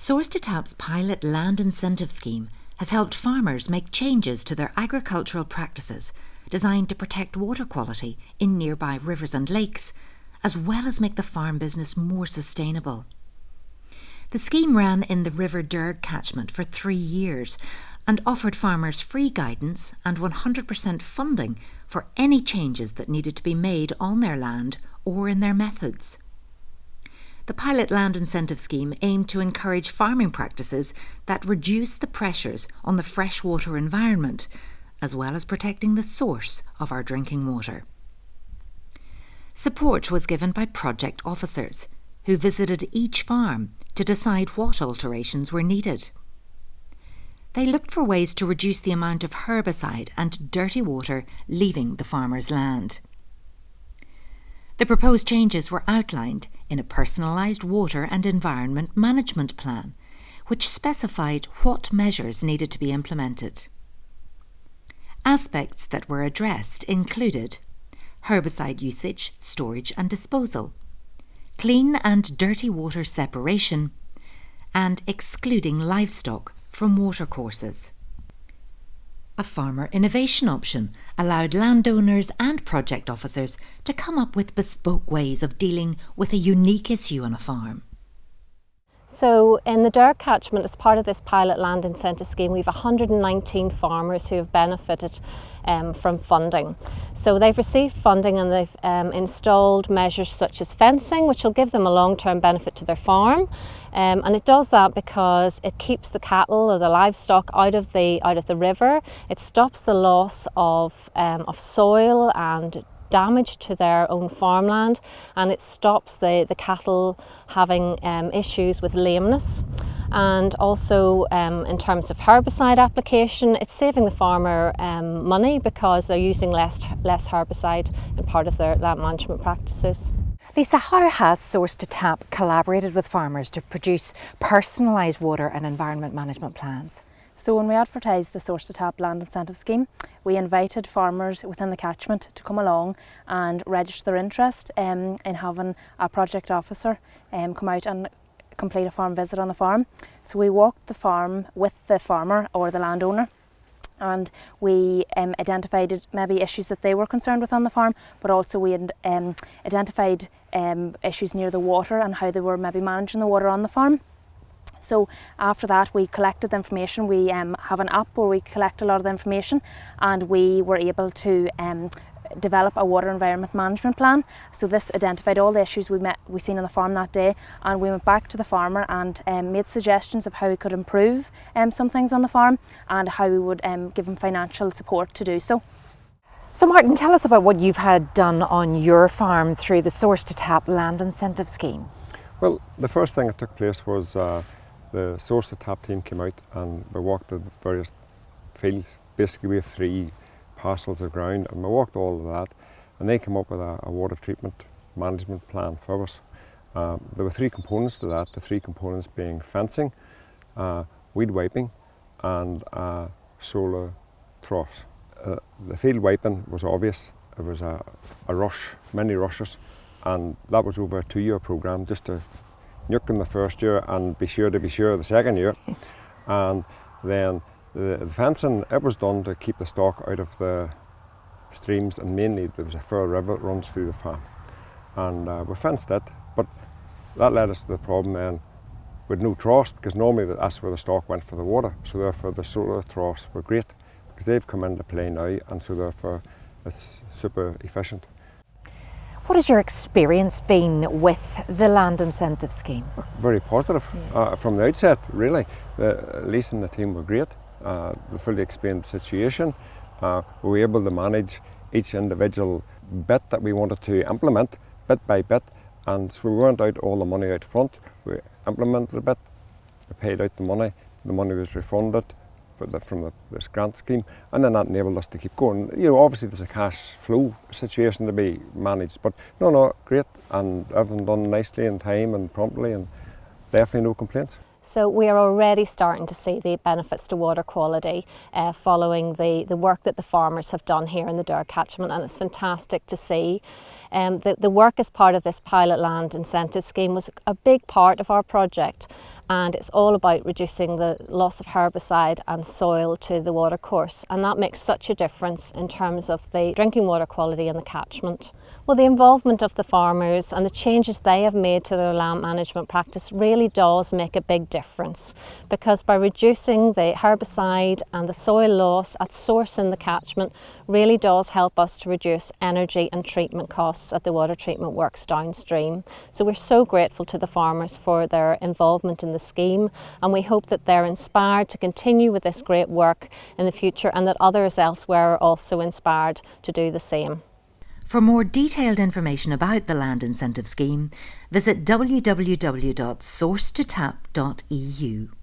Source to Tap's pilot land incentive scheme has helped farmers make changes to their agricultural practices designed to protect water quality in nearby rivers and lakes, as well as make the farm business more sustainable. The scheme ran in the River Derg catchment for 3 years and offered farmers free guidance and 100% funding for any changes that needed to be made on their land or in their methods. The pilot land incentive scheme aimed to encourage farming practices that reduce the pressures on the freshwater environment, as well as protecting the source of our drinking water. Support was given by project officers, who visited each farm to decide what alterations were needed. They looked for ways to reduce the amount of herbicide and dirty water leaving the farmer's land. The proposed changes were outlined in a personalised water and environment management plan, which specified what measures needed to be implemented. Aspects that were addressed included herbicide usage, storage and disposal, clean and dirty water separation, and excluding livestock from watercourses. A farmer innovation option allowed landowners and project officers to come up with bespoke ways of dealing with a unique issue on a farm. So in the Derg catchment, as part of this pilot land incentive scheme, we have 119 farmers who have benefited from funding. So they've received funding and they've installed measures such as fencing, which will give them a long-term benefit to their farm. And it does that because it keeps the cattle or the livestock out of the river. It stops the loss of soil and damage to their own farmland, and it stops the cattle having issues with lameness. And also in terms of herbicide application, it's saving the farmer money because they're using less herbicide in part of their land management practices. Lisa, how has Source to Tap collaborated with farmers to produce personalised water and environment management plans? So when we advertised the Source to Tap land incentive scheme, we invited farmers within the catchment to come along and register their interest in having a project officer come out and complete a farm visit on the farm. So we walked the farm with the farmer or the landowner, and we identified maybe issues that they were concerned with on the farm, but also we identified issues near the water and how they were maybe managing the water on the farm. So after that we collected the information. We have an app where we collect a lot of the information, and we were able to develop a water environment management plan. So this identified all the issues we seen on the farm that day, and we went back to the farmer and made suggestions of how we could improve some things on the farm and how we would give him financial support to do so. So Martin, tell us about what you've had done on your farm through the Source to Tap land incentive scheme. Well, the first thing that took place was the Source to Tap team came out and we walked the various fields. Basically we have 3 parcels of ground, and we walked all of that, and they came up with a water treatment management plan for us. There were 3 components to that, the 3 components being fencing, weed wiping and solar troughs. The field wiping was obvious. It was a rush, many rushes, and that was over a 2-year programme just to nuke them the first year and be sure the second year. And then the fencing, it was done to keep the stock out of the streams, and mainly there was a fair river that runs through the farm. And we fenced it, but that led us to the problem then with no troughs, because normally that's where the stock went for the water. So therefore the solar troughs were great, because they've come into play now, and so therefore it's super efficient. What has your experience been with the land incentive scheme? Very positive from the outset, really. Lisa and the team were great. They fully explained the situation. We were able to manage each individual bit that we wanted to implement, bit by bit, and so we weren't out all the money out front. We implemented a bit, we paid out the money was refunded from this grant scheme, and then that enabled us to keep going. You know, obviously there's a cash flow situation to be managed, but no, great, and everything done nicely in time and promptly, and definitely no complaints. So we are already starting to see the benefits to water quality following the work that the farmers have done here in the Derg catchment, and it's fantastic to see. The work as part of this pilot land incentive scheme was a big part of our project, and it's all about reducing the loss of herbicide and soil to the watercourse, and that makes such a difference in terms of the drinking water quality in the catchment. Well, the involvement of the farmers and the changes they have made to their land management practice really does make a big difference, because by reducing the herbicide and the soil loss at source in the catchment really does help us to reduce energy and treatment costs at the water treatment works downstream. So we're so grateful to the farmers for their involvement in the scheme, and we hope that they're inspired to continue with this great work in the future, and that others elsewhere are also inspired to do the same. For more detailed information about the Land Incentive Scheme, visit www.sourcetotap.eu.